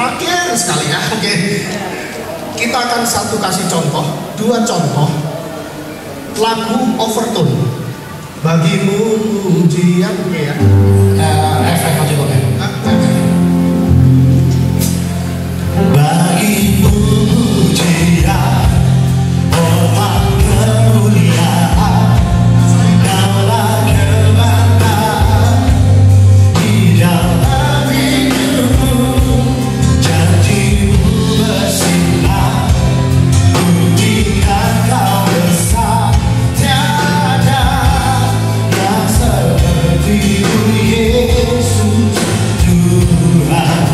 terakhir sekali ya. Oke. Kita akan kasih contoh, 2 contoh lagu overtone. Bagimu ujian ya. Efek aja kok. Bagimu ujian, orang kemuliaan, daulah kebanggaan di dalam hidupmu, janjimu bersinar, buktikan kau besar, tiada yang seperti-Mu Yesus Tuhanku.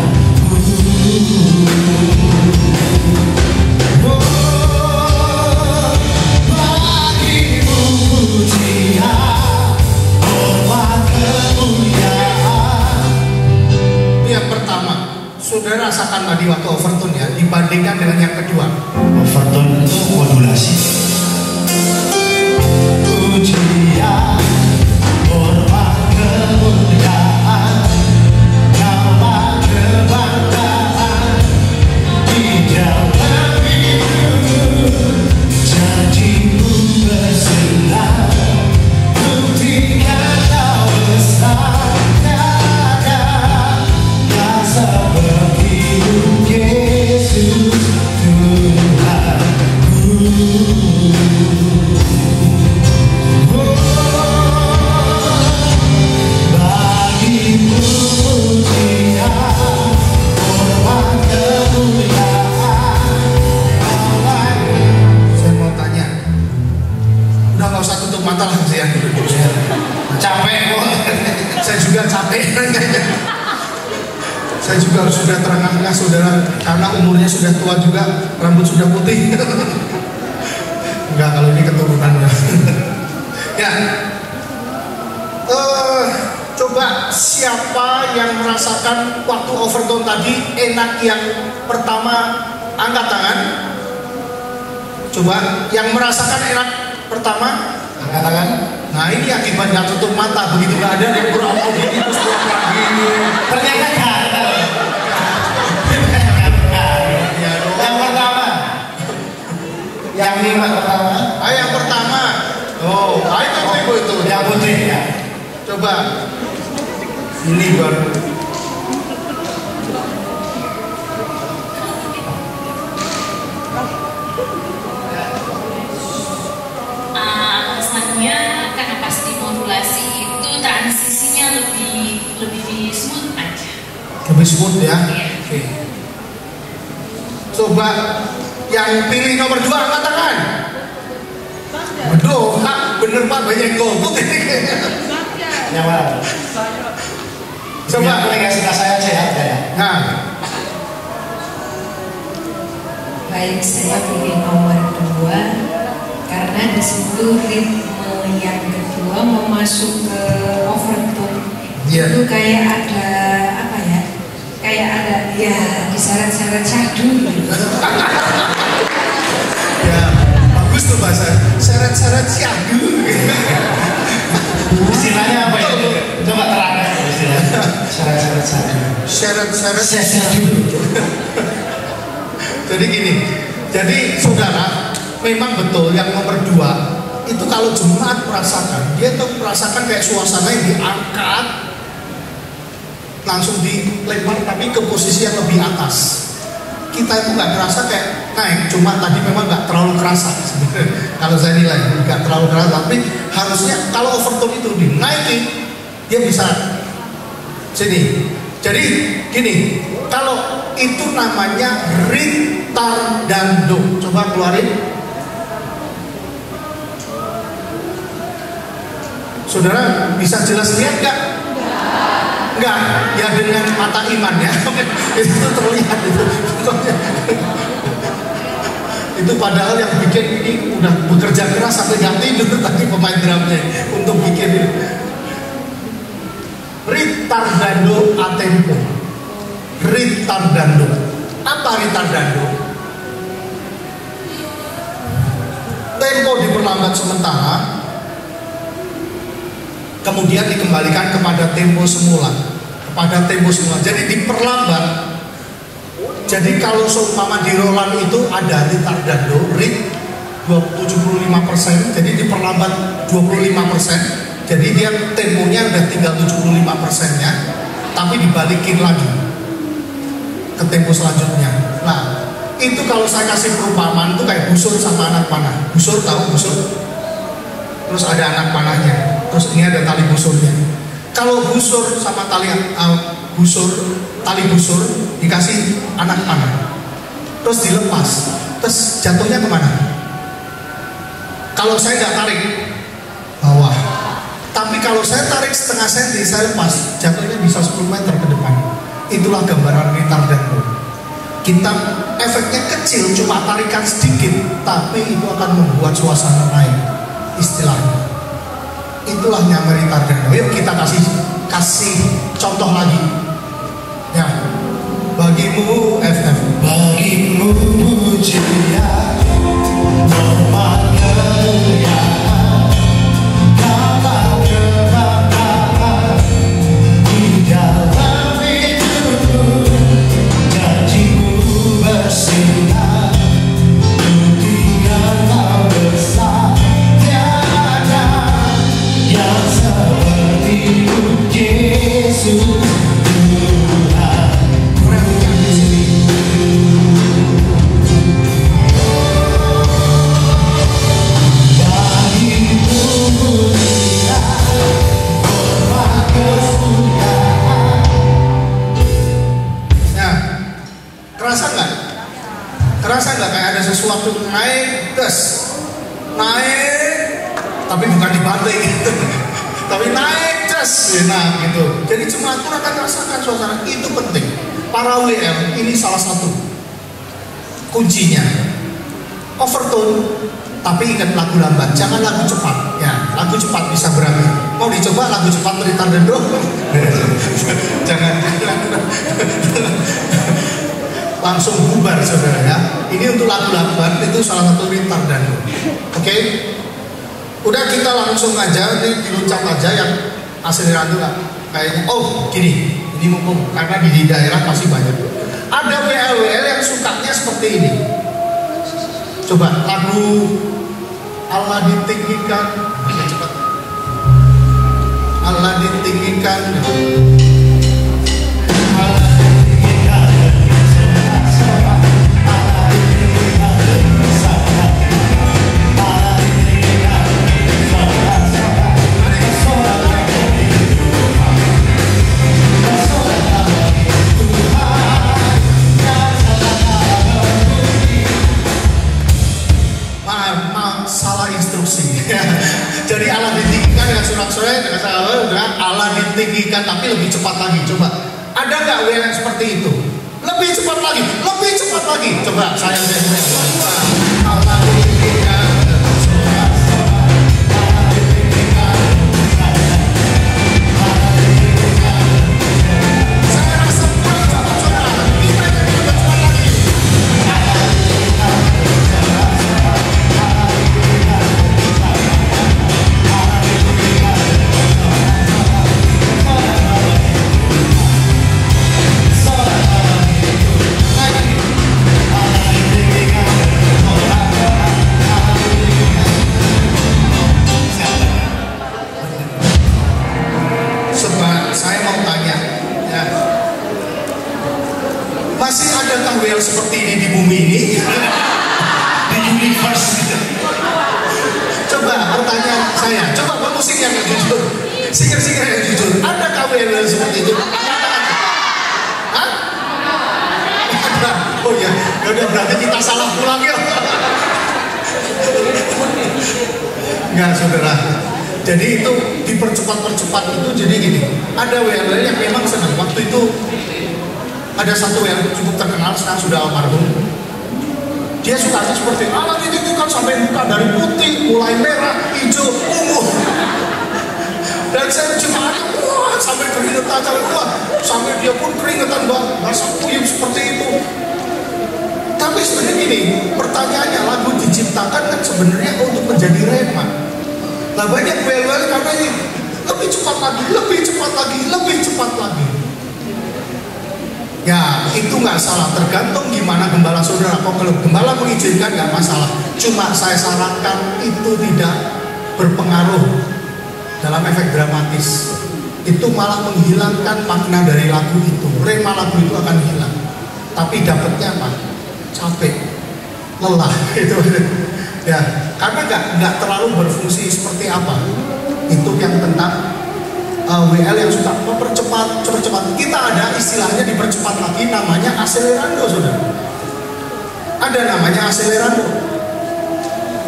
Saudara rasakan tadi waktu overtone ya, dibandingkan dengan yang kedua. Overtone itu modulasi. Ujian, hormat kemuliaan, daulah kebanggaan di dalam hidupmu, janjimu bersinar, buktikan kau besar, tiada yang seperti-Mu Yesus Tuhanku. Bagimu ujian, hormat kemuliaan. Saya mau tanya, udah nggak usah tutup mata lah saya dulu. Capek kok. Saya juga capek. Saya juga sudah terengah-engah saudara, karena umurnya sudah tua juga, rambut sudah putih. Enggak, kalau ini keturunan ya. Ya. Coba siapa yang merasakan waktu overtone tadi enak yang pertama, angkat tangan. Coba yang merasakan enak pertama, angkat tangan. Nah ini akibat nggak tutup mata, begitu nggak ada yang berapa gini terus lagi. Ternyata gatal. Yang pertama, yang 5 pertama. Yang pertama. Oh, itu yang putih ya. Coba. Ini baru. Alasannya karena pasti modulasi itu transisinya lebih smooth aja. Lebih smooth ya. Iya. Oke. Coba yang pilih nomor 2 angkat tangan. Waduh, bener Pak, banyak golput ini kayaknya. Yang mana? Coba aplikasi saya aja ya. Nah, baik, saya pilih nomor 2 karena di situ ritme yang kedua mau masuk ke overtone. Iya. Itu kayak ada apa ya? Kayak ada ya diseret-seret syahdu gitu. ya bagus tuh bahasa seret-seret syahdu. Istilahnya apa ya? Coba terangkan istilahnya. Seret-seret syahdu. Jadi gini, jadi saudara, memang betul yang nomor 2 itu kalau jemaat merasakan, dia tuh merasakan kayak suasana yang diangkat, langsung dilempar tapi ke posisi yang lebih atas. Kita itu nggak kerasa kayak naik, cuma tadi memang nggak terlalu kerasa sebenarnya. Kalau saya nilai nggak terlalu kerasa, tapi harusnya kalau overtone itu dinaikin, dia bisa sini. Jadi gini, kalau itu namanya ritardando. Coba keluarin. Saudara bisa jelas lihat nggak? Enggak, ya dengan mata iman ya. Itu terlihat itu. Itu padahal yang bikin ini udah bekerja keras sampai nggak tidur tadi pemain drumnya untuk bikin ini. Ritardando a tempo. Ritardando. Apa ritardando? Tempo diperlambat sementara, kemudian dikembalikan kepada tempo semula. Jadi diperlambat Jadi kalau seumpama di Roland itu ada retardando rate 75%, jadi diperlambat 25%. Jadi dia temponya udah tinggal 75%-nya, tapi dibalikin lagi ke tempo selanjutnya. Nah, itu kalau saya kasih perumpamaan itu kayak busur sama anak panah. Busur, tahu busur? Terus ada anak panahnya, terus ini ada tali busurnya. Kalau busur sama tali busur dikasih anak panah, terus dilepas, terus jatuhnya kemana? Kalau saya nggak tarik bawah, tapi kalau saya tarik setengah senti, saya lepas, jatuhnya bisa 10 meter ke depan. Itulah gambaran retardando. Kita efeknya kecil, cuma tarikan sedikit, tapi itu akan membuat suasana naik. Istilahnya, itulah nyamar retardando. Yuk kita kasih contoh lagi. Ya, bagimu FF, Bagimu pujian, hormat kemuliaan, kata kebanggaan di dalam hidupku, janjimu bersinar, buktikan kau besar, tiada yang seperti-Mu Yesus. Kerasa nggak kayak ada sesuatu naik, naik, tapi bukan dibalik gitu, tapi naik, nah gitu. Jadi jemaat pun akan merasakan suasana itu penting. Para WL ini salah satu kuncinya. Overtone, tapi ingat lagu lambat, jangan lagu cepat. Ya, lagu cepat bisa berakhir. Mau dicoba lagu cepat retardando? Jangan. Langsung bubar saudara ya. Ini untuk lagu lambat itu salah satu retardando. Oke? Udah kita langsung aja, ini diluncat aja yang aselerator lah. Kayaknya, oh gini, ini mumpung karena di daerah pasti banyak. Ada WL yang sukanya seperti ini. Coba lagu Allah ditinggikan, cepat. Allah ditinggikan. Salah instruksi. Jadi Allah ditinggikan dengan sorak-sorai, dengan Allah ditinggikan tapi lebih cepat lagi. Coba, ada nggak WL yang seperti itu? Lebih cepat lagi, lebih cepat lagi. Coba saya Allah ditinggikan. Masih adakah WL seperti ini di bumi ini? Di universe gitu. Coba pertanyaan saya, coba pemusik yang jujur, singer-singer yang jujur, adakah WL seperti itu? Hah? Ada. Oh ya, udah berarti kita salah pulang ya. Enggak saudara. Jadi itu dipercepat itu jadi gini. Ada WL yang memang senang waktu itu. Ada satu yang cukup terkenal, sekarang sudah almarhum. Dia sukanya seperti Allah ditinggikan sampai muka dari putih, mulai merah, hijau, ungu. Dan saya cuma wah sampai keringetan, sampai dia pun keringetan banget, rasa puyuh seperti itu. Tapi sebenarnya gini, pertanyaannya lagu diciptakan kan sebenarnya untuk menjadi rema. Lah banyak WL karena ini lebih cepat lagi, lebih cepat lagi, lebih cepat lagi. Ya itu nggak salah, tergantung gimana gembala saudara. Kalau gembala mengizinkan nggak masalah. Cuma saya sarankan itu tidak berpengaruh dalam efek dramatis. Itu malah menghilangkan makna dari lagu itu. Rema lagu itu akan hilang. Tapi dapatnya apa? Capek, lelah itu. Ya, karena nggak terlalu berfungsi seperti apa. Itu yang tentang WL yang suka mempercepat. Kita ada istilahnya dipercepat lagi, namanya accelerando, saudara. Ada namanya accelerando.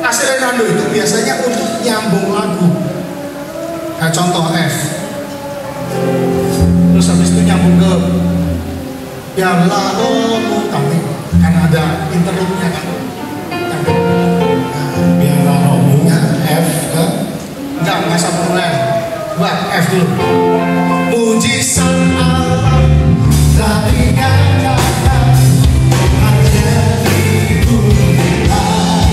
Accelerando itu biasanya untuk nyambung lagu. Nah, contoh F. Terus habis itu nyambung ke biarlah rohmu, tapi kan ada interlude-nya kan. Biarlah rohmu, F ke? Enggak, masa penulisan. F dulu. Mujizat Allah Dari katakan menjadi bulan,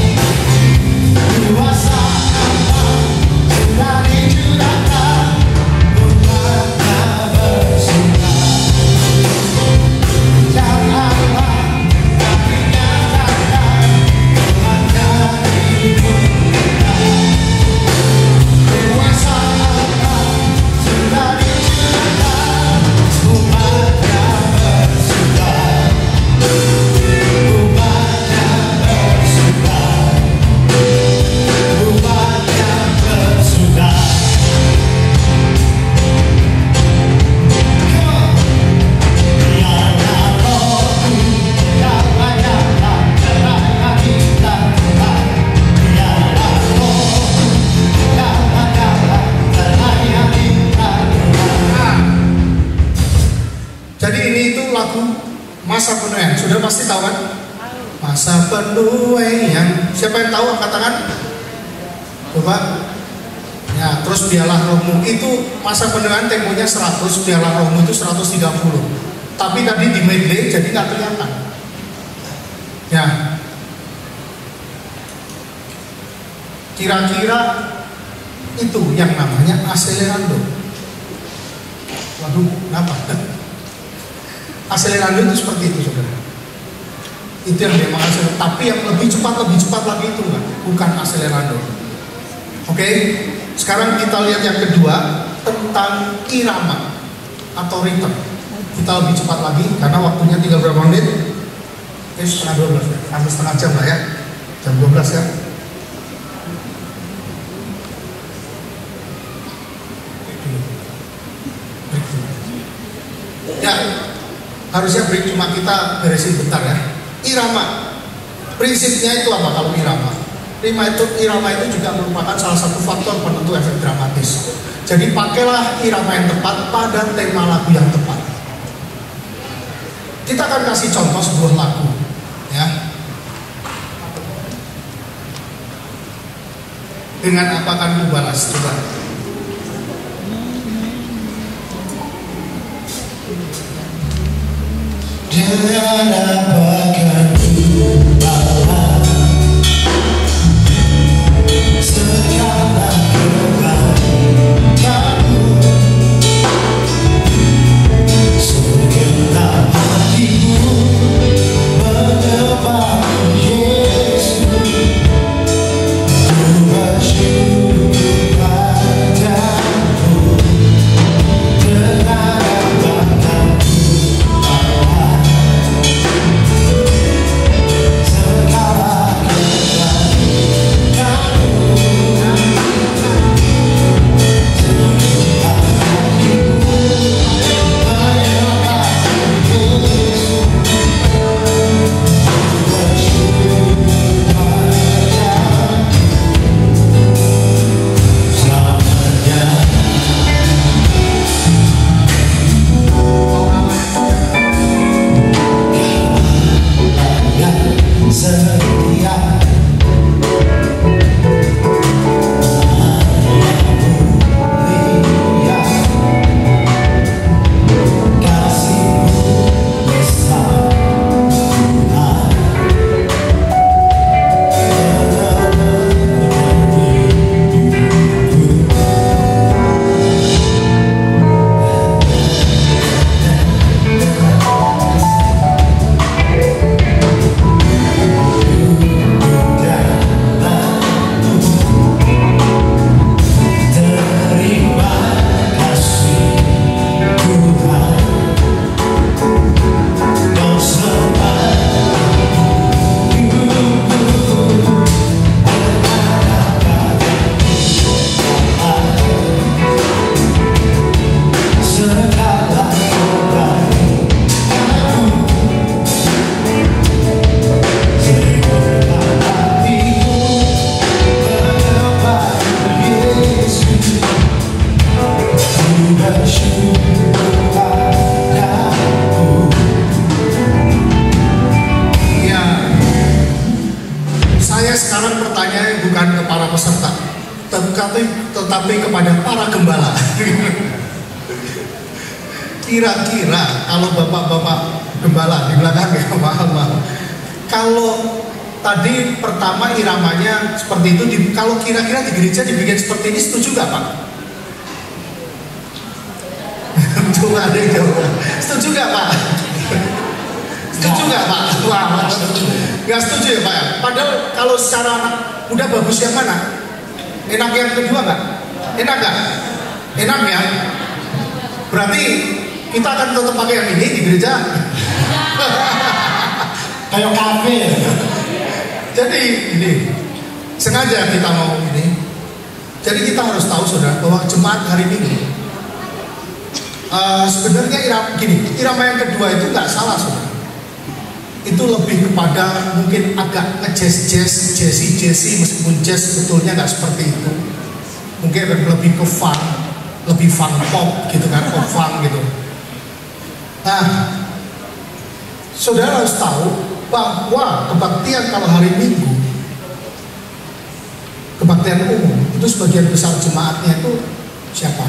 kuasa Allah sudah dicurahkan, umatnya bersuka. Janganlah dari katakan menjadi bulan, kuasa Allah sudah dicurahkan, umatnya bersuka. Umatnya bersuka. Umatnya bersuka. Biarlah rohmu yang menyala terangkan kita Tuhan. Biarlah rohmu yang menyala terangkan kita Tuhan. Jadi ini itu lagu Masa Penuaian. Sudah pasti tahu kan? Masa Penuaian. Siapa yang tahu angkat tangan? Coba. Ya, terus biarlah rohmu itu Masa Penuaian temponya 100, biarlah rohmu itu 130. Tapi tadi di medley jadi nggak kelihatan. Ya. Kira-kira itu yang namanya accelerando. Waduh, kenapa? Accelerando itu seperti itu, saudara. Itu yang memang accelerando. Tapi yang lebih cepat lagi itu enggak, bukan accelerando. Oke, sekarang kita lihat yang kedua tentang irama atau rhythm. Kita lebih cepat lagi karena waktunya tinggal berapa menit? Setengah 12 ya, hampir setengah jam lah ya, jam 12 ya. Ya, harusnya break, cuma kita beresin bentar ya. Irama, prinsipnya itu apa kalau irama? Irama itu juga merupakan salah satu faktor penentu efek dramatis. Jadi pakailah irama yang tepat pada tema lagu yang tepat. Kita akan kasih contoh sebuah lagu, ya. Dengan apa akan kubalas? Coba. Dengan apa akan kubalas segala kebaikanmu, segenap hatimu menyembah Yesus. Ku bersyukur padamu dengan apa akan kubalas sekarang pertanyaannya bukan ke para peserta, tetapi kepada para gembala. Kira-kira kalau bapak-bapak gembala di belakang ya, paham. Kalau tadi pertama iramanya seperti itu, kalau kira-kira di gereja dibikin seperti ini, setuju nggak Pak? Coba ada yang jawab. Setuju nggak Pak? Setuju nggak Pak? Wah, setuju. Nggak setuju ya Pak ya? Padahal kalau secara anak muda bagus yang mana? Enak yang kedua nggak? Enak nggak? Enak ya? Berarti kita akan tetap pakai yang ini di gereja. Kayak kafe. Jadi ini sengaja kita mau ini. Jadi kita harus tahu saudara bahwa jemaat hari Minggu sebenarnya irama yang kedua itu nggak salah saudara. Itu lebih kepada mungkin agak jazzy meskipun jazz sebetulnya nggak seperti itu. Mungkin lebih ke funk, lebih funk pop gitu kan, pop funk gitu. Nah, saudara harus tahu bahwa kebaktian kalau hari Minggu, kebaktian umum itu sebagian besar jemaatnya itu siapa?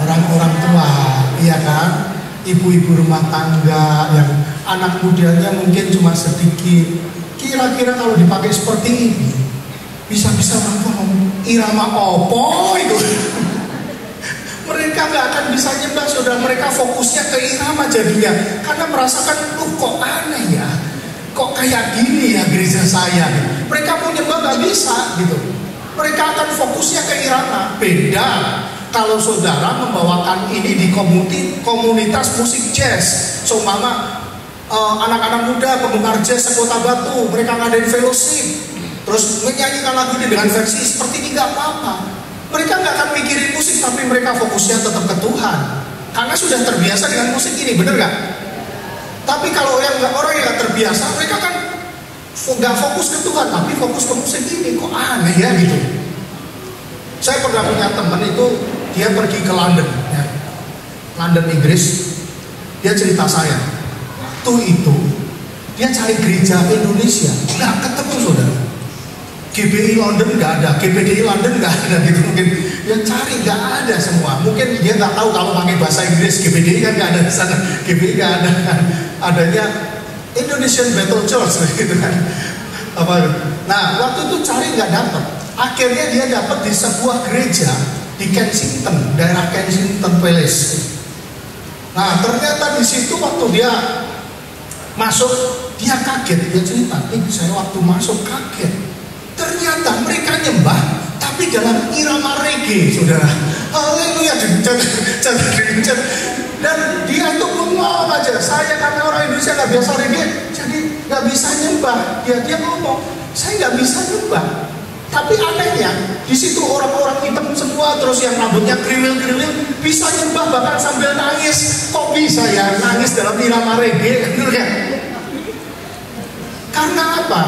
Orang-orang tua, iya kan? Ibu-ibu rumah tangga yang anak mudanya mungkin cuma sedikit. Kira-kira kalau dipakai seperti ini, bisa-bisa orang tua ngomong, irama opo itu. Mereka nggak akan bisa nyembah saudara, mereka fokusnya ke irama jadinya, karena merasakan, kok aneh ya, kok kayak gini ya gereja saya. Mereka mau nyembah nggak bisa gitu. Mereka akan fokusnya ke irama. Beda kalau saudara membawakan ini di komunitas musik jazz, seumpama anak-anak muda penggemar jazz Kota Batu, mereka ngadain fellowship, terus menyanyikan lagu ini dengan versi seperti ini nggak apa-apa. Mereka nggak akan mikirin musik, tapi mereka fokusnya tetap ke Tuhan, karena sudah terbiasa dengan musik ini, bener nggak? Tapi kalau orang yang nggak terbiasa, mereka kan nggak fokus ke Tuhan, tapi fokus ke musik ini, kok aneh ya gitu. Saya pernah punya teman itu, dia pergi ke London, ya. London Inggris, dia cerita saya, itu dia cari gereja Indonesia, nggak ketemu saudara. GBI London nggak ada, GBDI London nggak ada gitu, mungkin dia cari nggak ada semua. Mungkin dia nggak tahu kalau pakai bahasa Inggris GBDI kan nggak ada di sana, GBI nggak ada, adanya Indonesian Battle Church gitu kan. Nah waktu itu cari nggak dapat. Akhirnya dia dapat di sebuah gereja di Kensington, daerah Kensington Palace. Nah ternyata di situ waktu dia masuk, dia kaget, dia cerita, saya waktu masuk kaget. Ternyata mereka nyembah, tapi dalam irama reggae, saudara. Haleluya, dan dia itu ngomong aja, saya karena orang Indonesia nggak biasa reggae, jadi nggak bisa nyembah. Dia ngomong, saya nggak bisa nyembah. Tapi anehnya, di situ orang-orang hitam semua, terus yang rambutnya kriwil-kriwil bisa nyembah bahkan sambil nangis. Kok bisa ya nangis dalam irama reggae? Karena apa?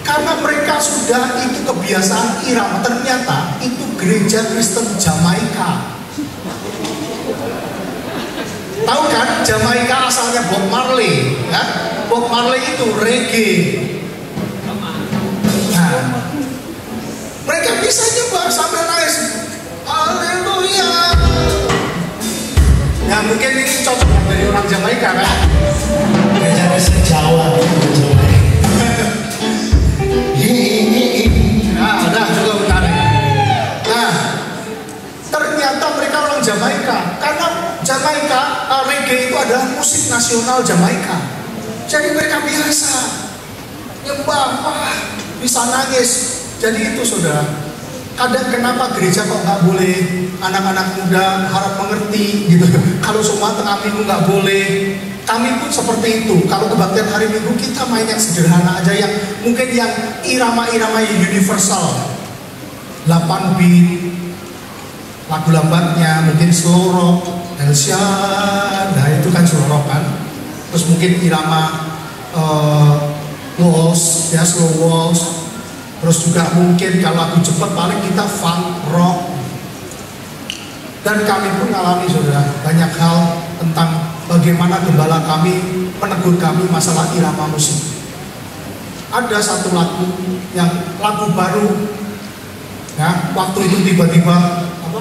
Karena mereka sudah itu kebiasaan irama. Ternyata itu gereja Kristen Jamaika. Tahu kan, Jamaika asalnya Bob Marley, ya? Bob Marley itu reggae. Nah, mereka bisa nyembah sambil nangis. Haleluya. Ya mungkin ini cocok dari orang Jamaika kan? Gereja Kristen Jawa. Nah, udah juga menarik. Nah, ternyata mereka orang Jamaika, karena Jamaika reggae itu adalah musik nasional Jamaika. Jadi mereka biasa nyembah, bisa nangis. Jadi itu saudara. Kadang kenapa gereja kok nggak boleh anak-anak muda harap mengerti gitu. Kalau semua tengah minggu nggak boleh. Kami pun seperti itu. Kalau kebaktian hari Minggu kita main yang sederhana aja, yang mungkin yang irama-irama yang universal. 8 beat, lagu lambatnya mungkin slow rock, Elsia, nah itu kan slow rock kan. Terus mungkin irama waltz, ya slow waltz. Terus juga mungkin kalau lagu cepat paling kita funk rock. Dan kami pun mengalami saudara banyak hal tentang bagaimana gembala kami menegur kami masalah irama musik. ada satu lagu yang lagu baru, ya, waktu itu tiba-tiba apa?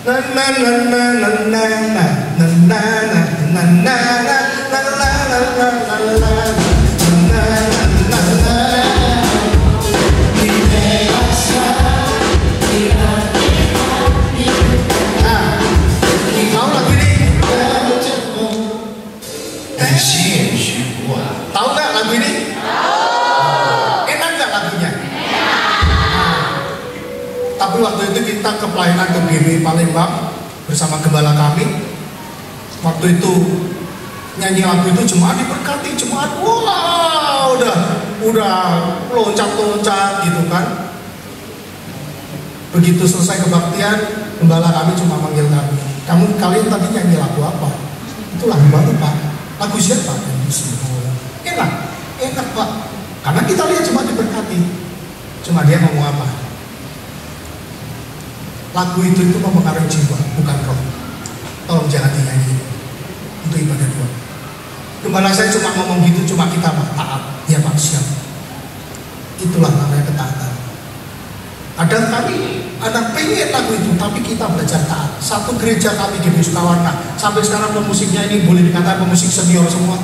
Na na na na na na na na na na na tahu nggak lagu ini? Enak nggak lagunya? Tapi waktu itu kita ke pelayanan ke GB Palembang bersama gembala kami. Waktu itu nyanyi lagu itu jemaat diberkati, jemaat wah udah loncat-loncat gitu kan. Begitu selesai kebaktian, gembala kami cuma manggil kami. Kalian tadi nyanyi lagu apa? Itu lagu baru Pak. Lagu siapa? Enak Pak. Karena kita lihat cuma diberkati. Cuma dia ngomong apa? Lagu itu mempengaruhi jiwa, bukan roh. Tolong jangan dinyanyi. Itu ibadah Tuhan. Gembala saya cuma ngomong gitu, cuma kita Pak taat. Ya Pak, siap. Itulah namanya ketaatan. Ada kami anak pengen lagu itu, tapi kita belajar taat. Satu gereja kami di Sukawarna, sampai sekarang pemusiknya ini boleh dikatakan pemusik senior semua.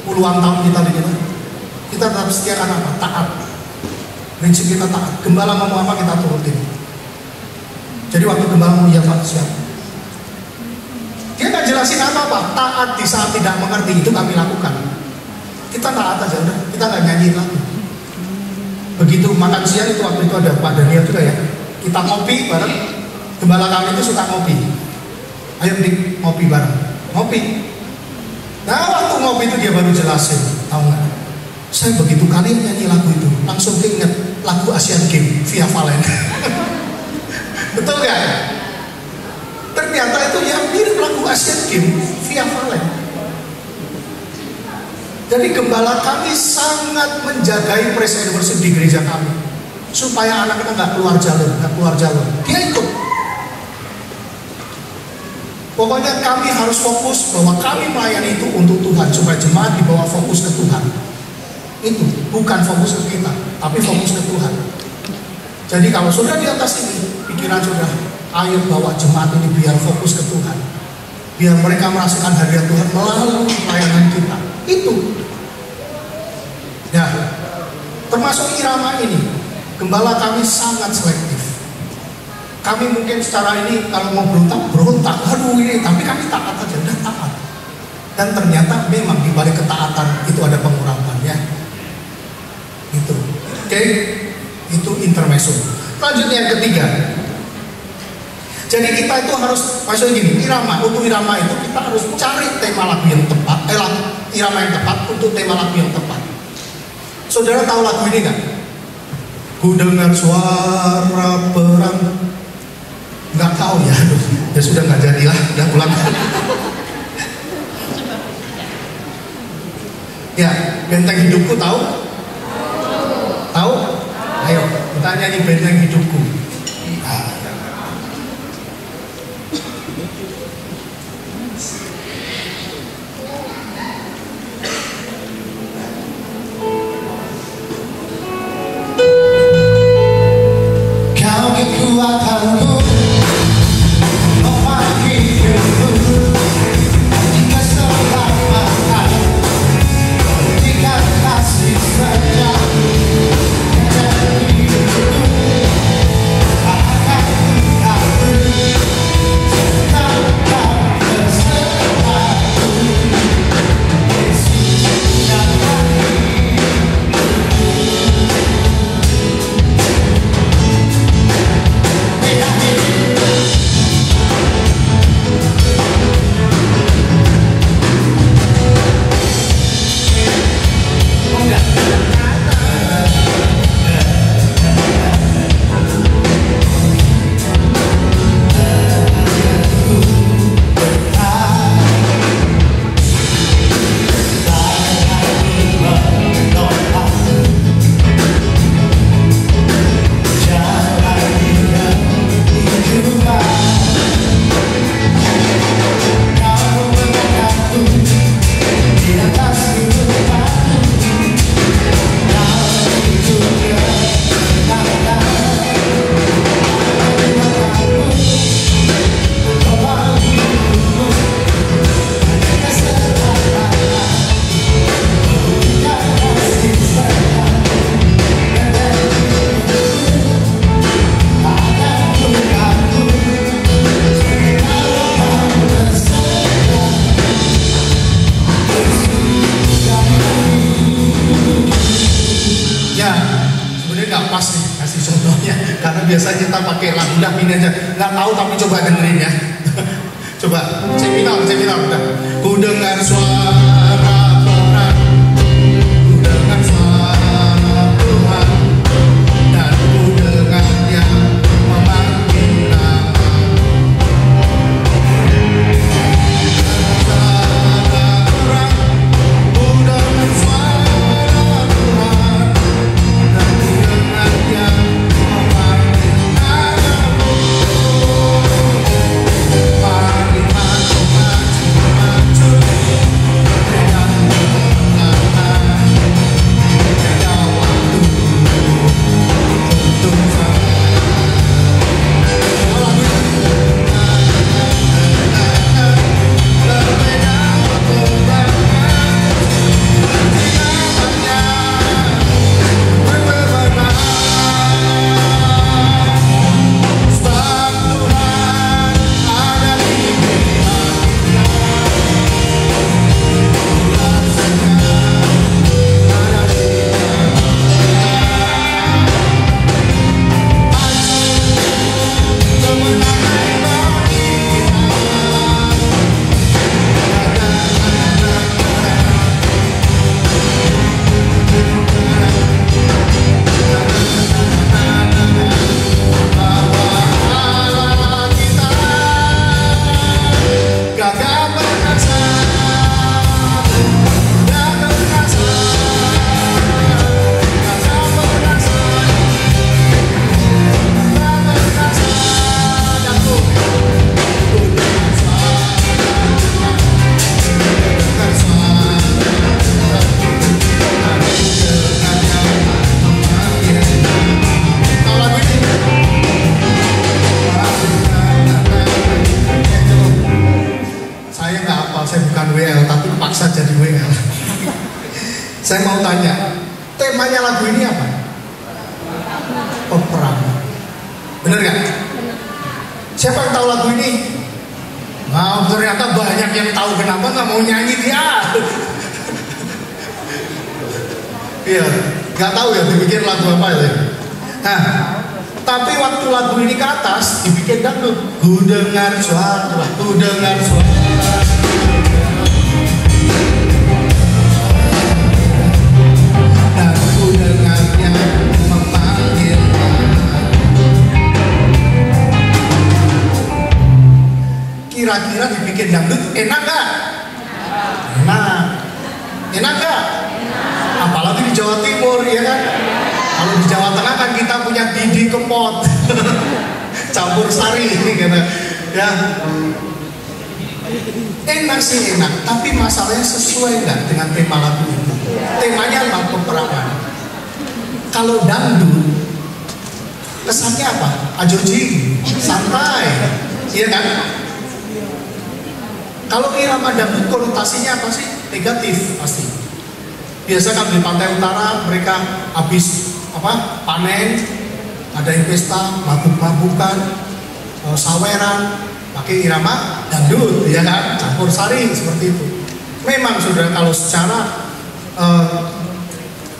Puluhan tahun kita di sana. Kita tetap setia karena apa? Taat. Prinsip kita taat. Gembala ngomong apa kita turutin. Jadi waktu gembala mau ya Pak siap. Dia nggak jelasin apa-apa. Taat di saat tidak mengerti itu kami lakukan. Kita taat aja udah. Kita nggak nyanyiin lagi. Begitu makan siang itu waktu itu ada Pak Daniel juga ya. Kita ngopi bareng. Gembala kami itu suka ngopi. Ayo di ngopi bareng. Ngopi. Nah waktu ngopi itu dia baru jelasin. Tahu nggak? Saya begitu kali nyanyi lagu itu langsung keinget lagu Asian Games Via Valen. Betul nggak? Ternyata itu yang mirip lagu Asian Games Via Valen. Jadi gembala kami sangat menjagai praise and worship di gereja kami supaya anak-anak nggak keluar jalur. Dia ikut. Pokoknya kami harus fokus bahwa kami melayani itu untuk Tuhan supaya jemaat dibawa fokus ke Tuhan. Itu bukan fokus ke kita, tapi fokus ke Tuhan. Jadi kalau sudah di atas ini, pikiran sudah, ayo bawa jemaat ini biar fokus ke Tuhan. Biar mereka merasakan hadirat Tuhan melalui pelayanan kita. Itu. Ya, termasuk irama ini, gembala kami sangat selektif. Kami mungkin secara ini kalau mau berontak, aduh ini, tapi kami taat aja, udah taat. Dan ternyata memang di balik ketaatan itu ada pengurangan ya. Itu, oke, itu intermezzo. Lanjut yang ketiga. Jadi kita itu harus, maksudnya gini, untuk irama itu kita harus cari tema lagu yang tepat, irama yang tepat untuk tema lagu yang tepat. Saudara tahu lagu ini kan? Ku dengar suara perang. Nggak tahu ya, ya sudah nggak jadilah, udah pulang. Ya, Benteng Hidupku tahu? Tahu? Ayo, kita nyanyi Benteng Hidupku. Kau kekuatanku, kasih saja. biasa kita pakai lagu dah ini aja. Nggak tahu tapi coba dengerin ya. Coba C minor udah. Ku dengar suara Tuhan, ku dengar suara Tuhan, dan ku dengar Dia memanggil nama. Ku dengar suara Tuhan, dan ku dengar Dia memanggil namamu. Mari maju, maju, dengan berlangkah, beda waktu untuk saya mau tanya, temanya lagu ini apa? Peperangan. Bener gak? Siapa yang tahu lagu ini? Nah, ternyata banyak yang tahu. Kenapa nggak mau nyanyi dia? Iya, nggak tahu ya dibikin lagu apa ya. Nah, tapi waktu lagu ini ke atas dibikin dangdut. Ku dengar suara, ku dengar suara. Kira-kira dibikin dangdut enak gak? Enak gak? Apalagi di Jawa Timur ya kan? Kalau di Jawa Tengah kan kita punya Didi Kempot campur sari gitu ya. Enak sih enak, tapi masalahnya sesuai nggak dengan tema lagu itu? Temanya adalah peperangan. Kalau dangdut kesannya apa? Ajoji, santai, iya kan? Kalau irama dangdut konotasinya apa sih? Negatif pasti. Biasa kan di pantai utara mereka habis panen, ada yang pesta, mabuk-mabukan, saweran, pakai irama dangdut, ya kan? Campur sari seperti itu. Memang saudara kalau secara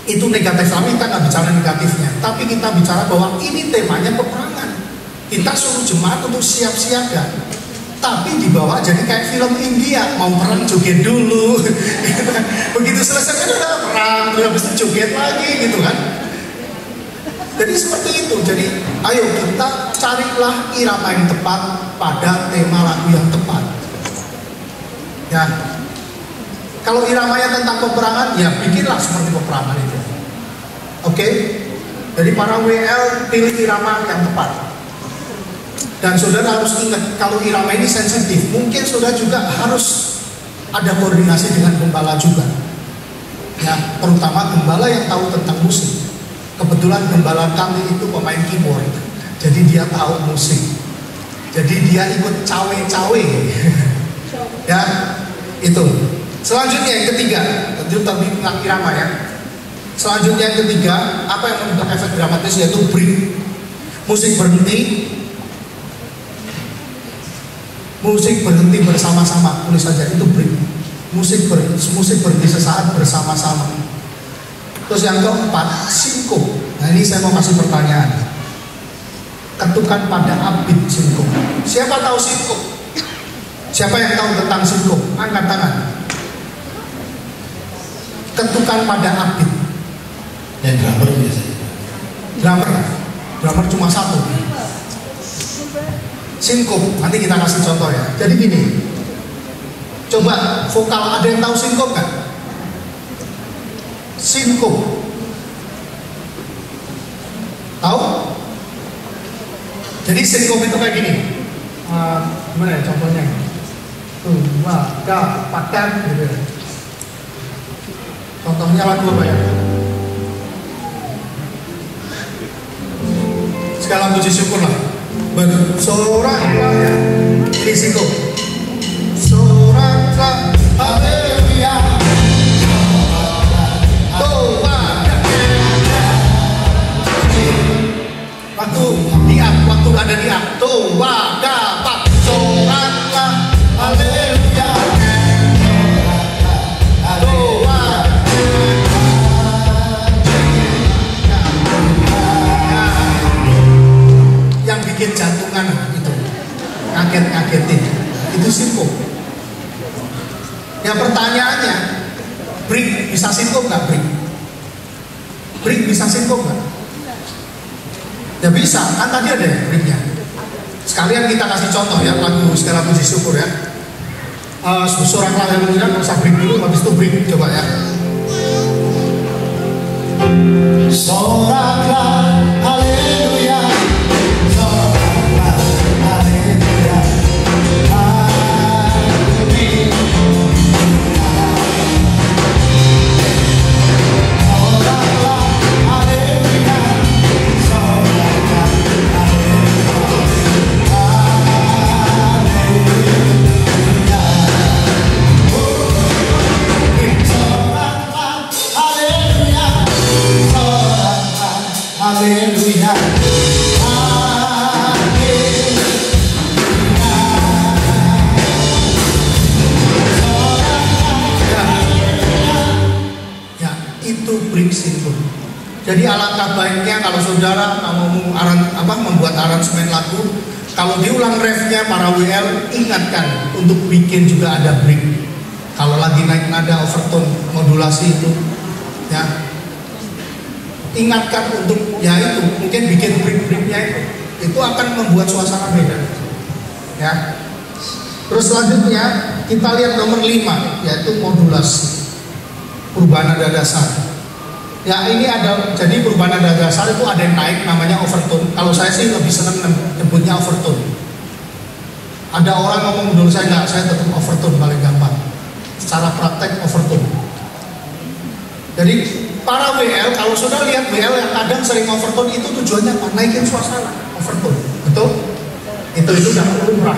itu negatif, tapi kita nggak bicara negatifnya, tapi kita bicara bahwa ini temanya peperangan. Kita suruh jemaat untuk siap-siaga, tapi dibawa jadi kayak film India, mau perang joget dulu, begitu selesai kan udah perang, terus habis itu joget lagi gitu kan. Jadi seperti itu. Jadi ayo kita carilah irama yang tepat pada tema lagu yang tepat. Ya, kalau iramanya tentang peperangan, ya bikinlah seperti peperangan itu. Oke? Jadi para WL pilih irama yang tepat. Dan saudara harus ingat, kalau irama ini sensitif, mungkin saudara juga harus ada koordinasi dengan gembala juga. Ya, terutama gembala yang tahu tentang musik. Kebetulan gembala kami itu pemain keyboard, jadi dia tahu musik. Jadi dia ikut cawe-cawe. Ya, itu. Selanjutnya yang ketiga, tentu tadi tentang irama ya. Selanjutnya yang ketiga, apa yang membentuk efek dramatis, yaitu break. Musik berhenti. Musik berhenti bersama-sama, tulis saja itu break. Musik berhenti sesaat bersama-sama. Terus yang keempat, sinko. Nah ini saya mau kasih pertanyaan. ketukan pada abit sinkop. Siapa tahu sinkop? Siapa yang tahu tentang sinkop? Angkat tangan. Ketukan pada abit. Dan drummer biasanya. Drummer cuma satu. Sinkop, nanti kita kasih contoh ya. Jadi gini, coba vokal, ada yang tahu sinkop kan? Sinkop, tahu? Jadi sinkop itu kayak gini. Gimana ya contohnya? Tuh, pakan gitu. Contohnya lagu apa ya? Segala puji syukur lah. Bersoraklah ya. Ini sinkop. Soraklah, haleluya. Waktu ada di tuh dapat soraklah, haleluya. Yang bikin jantungan itu kaget-kagetin itu sinkop. Ya pertanyaannya, break bisa sinkop nggak break? Break bisa sinkop nggak? Ya bisa, kan tadi ada breaknya. Sekalian kita kasih contoh ya lagu segala puji syukur ya. Soraklah haleluya, nggak usah break dulu, habis itu break coba ya. Soraklah haleluya. Soraklah haleluya. Haleluya. Ya, itu break sinkop. Jadi alangkah baiknya kalau saudara mau membuat aransemen lagu, kalau diulang refnya para WL, ingatkan untuk bikin juga ada break. Kalau lagi naik nada overtone modulasi itu, ya ingatkan untuk ya itu mungkin bikin break-breaknya itu akan membuat suasana beda ya. Terus selanjutnya kita lihat nomor 5 yaitu modulasi perubahan nada dasar ya. Ini ada, jadi perubahan nada dasar itu ada yang naik namanya overtone. Kalau saya sih lebih senang nyebutnya overtone. Ada orang ngomong dulu saya nggak, saya tetap overtone paling gampang. Secara praktek overtone. Jadi para WL, kalau sudah lihat WL yang kadang sering overtone itu tujuannya apa? Naikin suasana, overtone, betul? Itu sudah lumrah.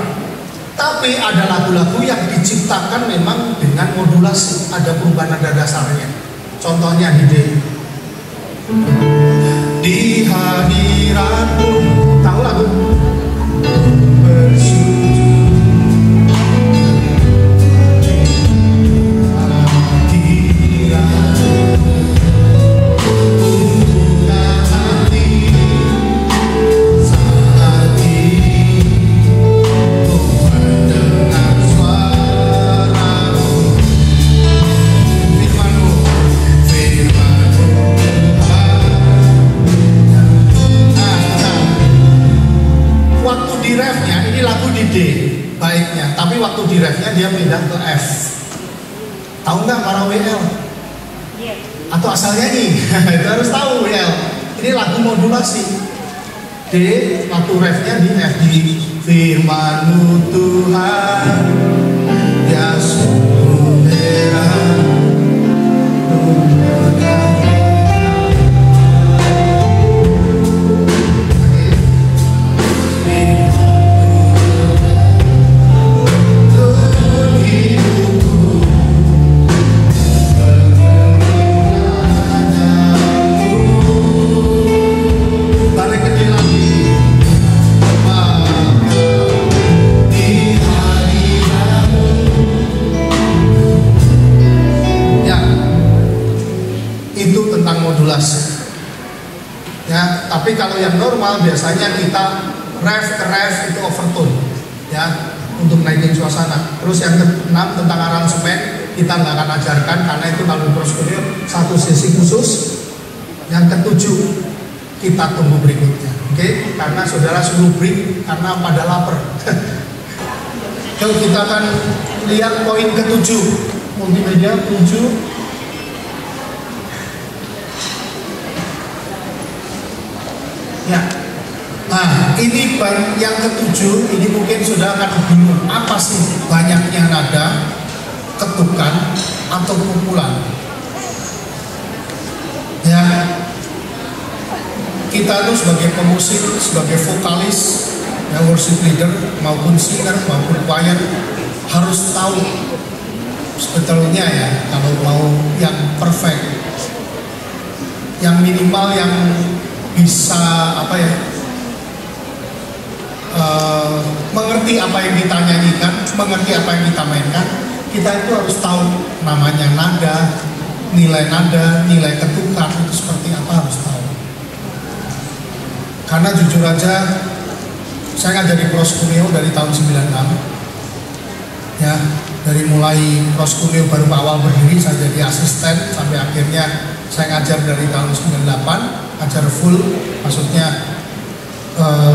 Tapi ada lagu-lagu yang diciptakan memang dengan modulasi, ada perubahan nada dasarnya. Contohnya di hadiratmu, tahu lagu? Bersujud. D baiknya, tapi waktu di refnya dia pindah ke F. Tahu nggak para WL? Atau asal nyanyi? Itu harus tahu WL. Ini lagu modulasi. D waktu refnya di F, di firman-Mu Tuhan ya sungguh terang. Ya, Tapi kalau yang normal biasanya kita ref ke ref itu overtone ya, untuk naikin suasana. Terus yang keenam tentang aransemen kita nggak akan ajarkan karena itu kalau cross studio satu sesi khusus. Yang ketujuh kita tunggu berikutnya, oke? Karena saudara suruh break karena pada lapar. Kalau kita akan lihat poin ketujuh, multimedia 7. Ya, nah ini yang ketujuh, ini mungkin sudah akan bingung apa sih banyaknya nada, ketukan atau pukulan. Ya, kita itu sebagai pemusik, sebagai vokalis, ya, worship leader maupun singer maupun choir harus tahu sebetulnya ya, kalau mau yang perfect, yang minimal yang bisa apa ya, mengerti apa yang kita nyanyikan, mengerti apa yang kita mainkan, kita itu harus tahu namanya nada, nilai nada, nilai ketukan itu seperti apa harus tahu. Karena jujur aja saya ngajari cross kuneo dari tahun 96 ya, dari mulai cross kuneo baru awal berdiri saya jadi asisten sampai akhirnya saya ngajar dari tahun 98, ngajar full, maksudnya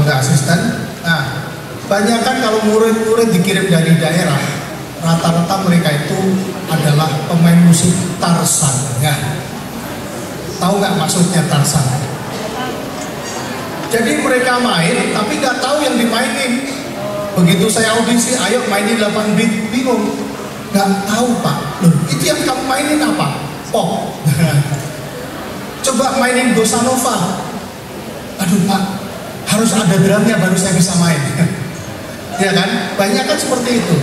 nggak asisten. Nah, banyak kan kalau murid-murid dikirim dari daerah, rata-rata mereka itu adalah pemain musik Tarsan ya. Tahu nggak maksudnya Tarsan? Jadi mereka main tapi nggak tahu yang dimainin. Begitu saya audisi, ayo mainin 8 beat, bingung, nggak tahu pak. Loh, itu yang kamu mainin apa? Pop. Coba mainin bossa nova. Aduh pak, harus ada drumnya baru saya bisa main. Ya kan? Banyak kan seperti itu.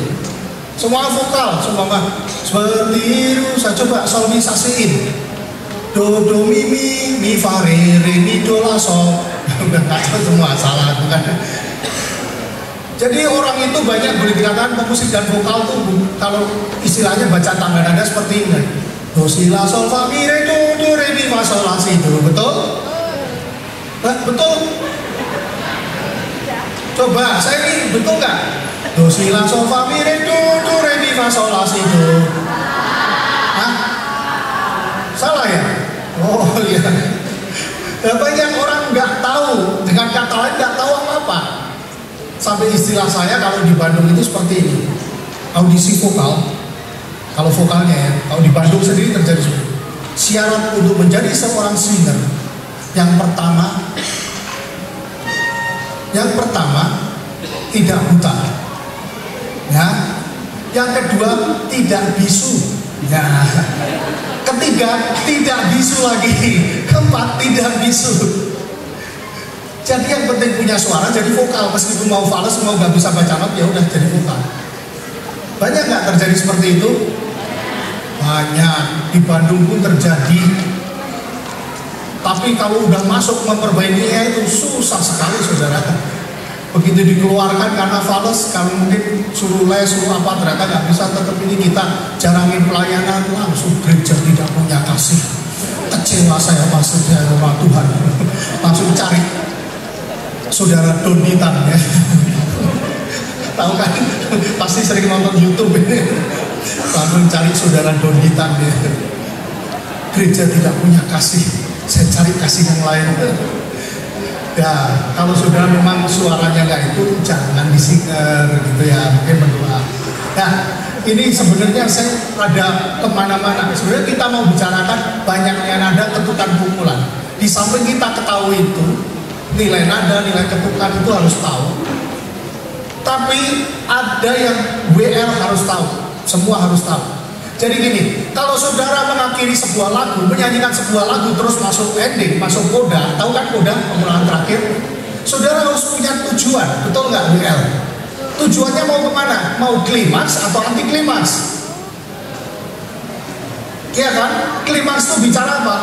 Semua vokal, semua seperti saya coba solmisasiin. Do do mi mi mi fa re re mi do la sol. Udah kacau semua, salah bukan. Jadi orang itu banyak boleh dikatakan pemusik dan vokal tuh kalau istilahnya baca tangga nada seperti ini. Do si la sol fa mi re do re mi fa sol la si do, betul? Betul? Coba saya ini betul nggak? Do si la sol fa mi re do re mi fa sol la si do. Hah? Salah ya? Oh iya. Ya, banyak orang nggak tahu, dengan kata lain nggak tahu apa-apa. Sampai istilah saya kalau di Bandung itu seperti ini, audisi vokal. Kalau vokalnya ya, kalau di Bandung sendiri terjadi seperti itu. Syarat untuk menjadi seorang singer, yang pertama tidak buta, ya. Yang kedua tidak bisu, ya. Ketiga tidak bisu lagi, keempat tidak bisu. Jadi yang penting punya suara, jadi vokal, meskipun mau fals, mau nggak bisa baca not, ya udah jadi vokal. Banyak nggak terjadi seperti itu? Banyak, di Bandung pun terjadi. Tapi kalau udah masuk memperbaikinya itu susah sekali saudara. Begitu dikeluarkan karena fals, kalau mungkin suruh les, suruh apa, ternyata nggak bisa, tetap ini kita jarangin pelayanan, langsung gereja tidak punya kasih. Kecewa saya maksudnya rumah Tuhan. Langsung cari saudara Donitan ya. Tahu kan? Pasti sering nonton YouTube ini. Langsung cari saudara Donitan ya. Gereja tidak punya kasih, saya cari kasih yang lain. Ya, kalau saudara memang suaranya nggak itu, jangan disinger gitu ya, mungkin berdoa. Nah, ini sebenarnya saya rada kemana-mana. Sebenarnya kita mau bicarakan banyaknya nada, ketukan, pukulan. Di samping kita ketahui itu, nilai nada, nilai ketukan itu harus tahu. Tapi ada yang WR harus tahu, semua harus tahu. Jadi gini, kalau saudara mengakhiri sebuah lagu, menyanyikan sebuah lagu terus masuk ending, masuk koda, tahu kan koda, pemulangan terakhir? Saudara harus punya tujuan, betul nggak WL? Tujuannya mau kemana? Mau klimaks atau anti klimaks? Iya kan? Klimaks itu bicara apa?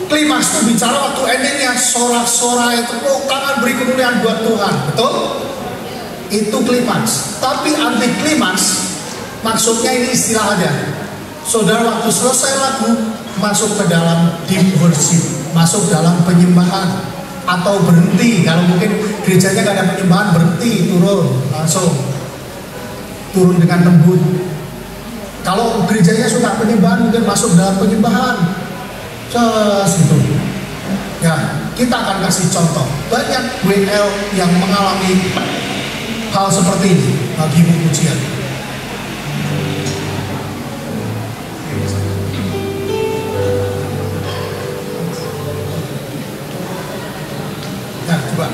Klimaks itu bicara waktu endingnya, sorak-sorai itu, oh tangan beri kemuliaan buat Tuhan, betul? Itu klimaks. Tapi anti klimaks, maksudnya ini istilah aja. saudara waktu selesai lagu masuk ke dalam deep worship, masuk dalam penyembahan, atau berhenti. Kalau mungkin gerejanya nggak ada penyembahan, berhenti, turun langsung, turun dengan lembut. Kalau gerejanya suka penyembahan, mungkin masuk dalam penyembahan. Gitu. Ya, kita akan kasih contoh. Banyak WL yang mengalami hal seperti ini bagi pujian. Nah, coba.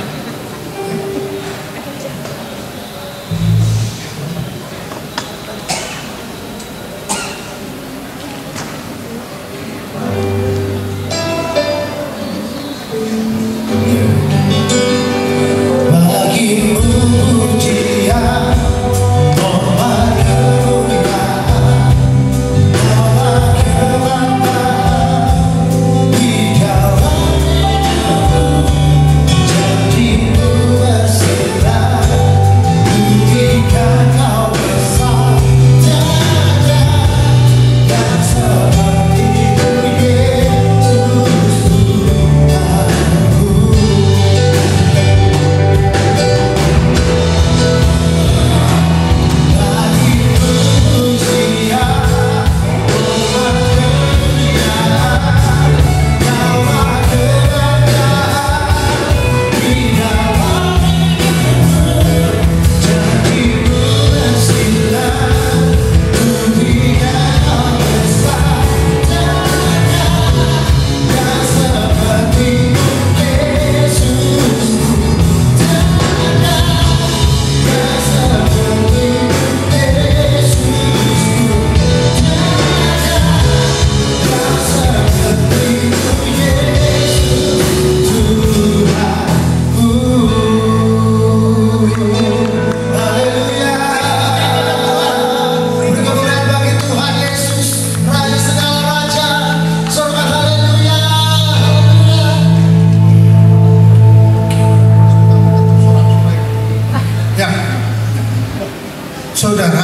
Saudara,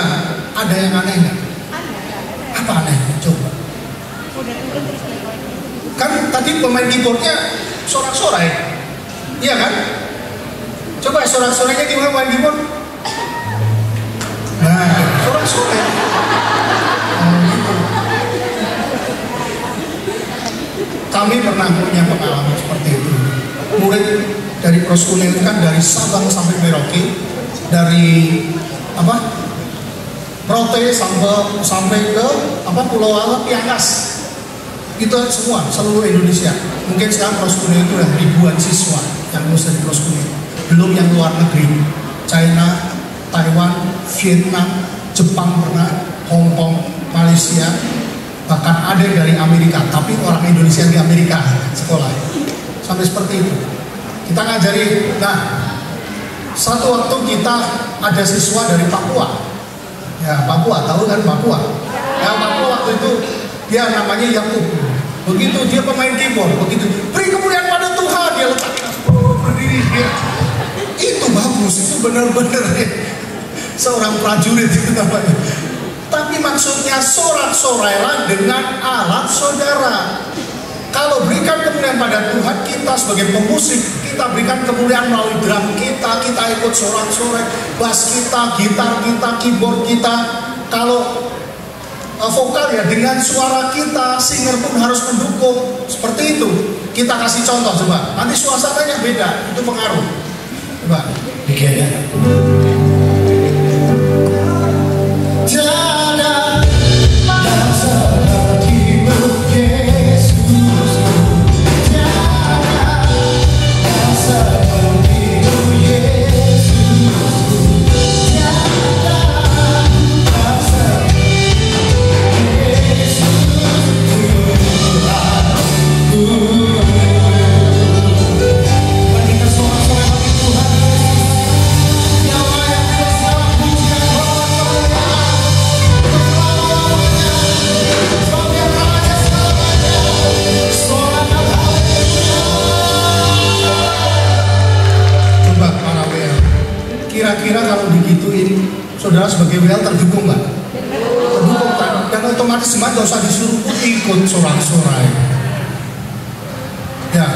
ada yang aneh nggak? Apa aneh? Coba. Kan tadi pemain keyboardnya sorak-sorai, iya kan? Coba sorak-sorainya gimana main keyboard? Nah, sorak-sorai. Gitu. Kami pernah punya pengalaman seperti itu. Murid dari Proskuner kan dari Sabang sampai Merauke, dari Rote sampai ke Pulau Alam, Piakas, itu semua seluruh Indonesia. Mungkin sekarang Proskuner itu ada ribuan siswa yang lulus dari Proskuner, belum yang luar negeri, China, Taiwan, Vietnam, Jepang pernah, Hong Kong, Malaysia, bahkan ada yang dari Amerika, tapi orang Indonesia di Amerika sekolah, sampai seperti itu. Kita ngajari. Nah, satu waktu kita ada siswa dari Papua. Ya, Papua, tahu kan Papua? Ya, Papua waktu itu dia namanya Yakub. Begitu dia pemain keyboard, begitu beri kemuliaan pada Tuhan, dia letak berdiri dia. Itu bagus, itu benar-benar seorang prajurit itu namanya. Tapi maksudnya sorak-sorailah dengan alat saudara. Kalau berikan kemuliaan pada Tuhan, kita sebagai pemusik, kita berikan kemuliaan melalui drum kita ikut sorak-sorai, bass kita, gitar kita, keyboard kita. Kalau vokal ya dengan suara kita, singer pun harus mendukung. Seperti itu. Kita kasih contoh coba. Nanti suasananya beda, itu pengaruh. Coba. Begini. Kira-kira kalau digituin, saudara sebagai WL terdukung nggak? Terdukung kan? Dan otomatis jemaat gak usah disuruh pun ikut sorak-sorai. Ya,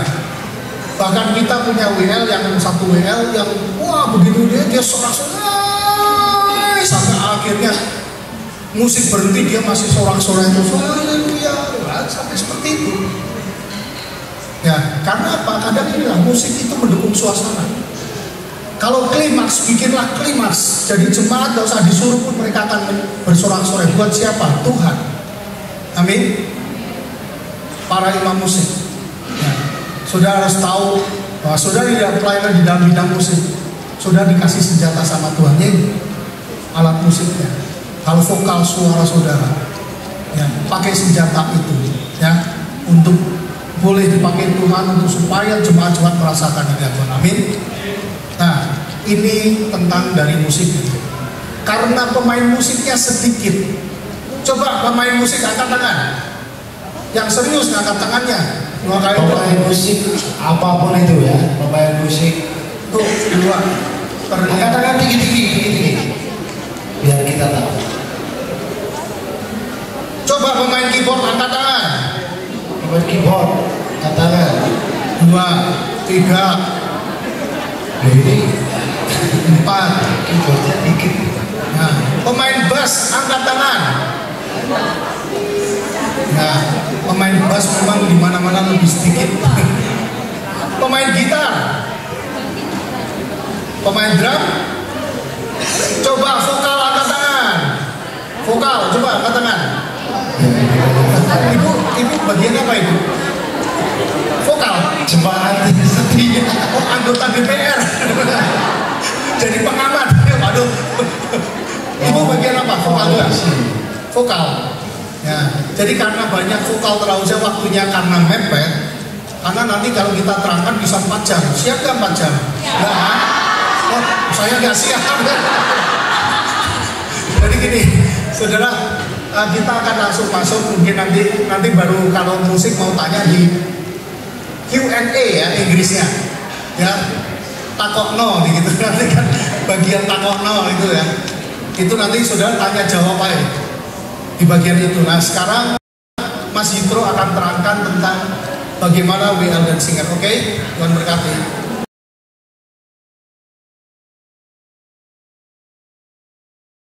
bahkan kita punya WL yang satu WL yang wah begitu dia sorak-sorai sampai akhirnya musik berhenti dia masih sorak-sorai terus. Haleluya, sampai seperti itu. Ya, karena apa? Kadang inilah musik itu mendukung suasana. Kalau klimaks, bikinlah klimaks. Jadi jemaat gak usah disuruh pun mereka akan bersorak-sorai. Buat siapa? Tuhan. Amin. Para imam musik. Ya. Saudara harus tahu bahwa saudara tidak pelayanan di dalam bidang musik. Saudara dikasih senjata sama Tuhan, yaitu alat musiknya. Kalau vokal suara saudara, ya, pakai senjata itu, ya, untuk boleh dipakai Tuhan untuk supaya jemaat-jemaat merasakan ini Tuhan. Amin. Nah, ini tentang dari musik itu. Karena pemain musiknya sedikit. Coba pemain musik angkat tangan. Yang serius angkat tangannya. Pemain musik apapun itu ya, pemain musik tuh dua. Angkat tangan tinggi-tinggi. Biar kita tahu. Coba pemain keyboard angkat tangan. Pemain keyboard angkat tangan. 2, 3. Ini 4. keyboardnya dikit. Nah, pemain bass angkat tangan. Nah, pemain bass memang di mana-mana lebih sedikit. Pemain gitar, pemain drum, coba vokal angkat tangan. Vokal, coba angkat tangan. Ibu bagian apa ibu? Vokal. Jemaat setia. Oh, anggota DPR. Jadi pengamat. Waduh. Ibu bagian apa? Vokal juga. Vokal. Ya. Jadi karena banyak vokal terlalu jauh waktunya karena mepet. Karena nanti kalau kita terangkan bisa 4 jam. Siap gak 4 jam? Nah, oh, saya nggak siap. Jadi gini, saudara, kita akan langsung masuk. Mungkin nanti baru kalau musik mau tanya di Q&A ya Inggrisnya, ya takokno gitu. Nanti kan bagian takokno itu ya. Itu nanti saudara tanya jawab aja di bagian itu. Nah sekarang Mas Yitro akan terangkan tentang bagaimana WL dan singer. Oke, Tuhan berkati.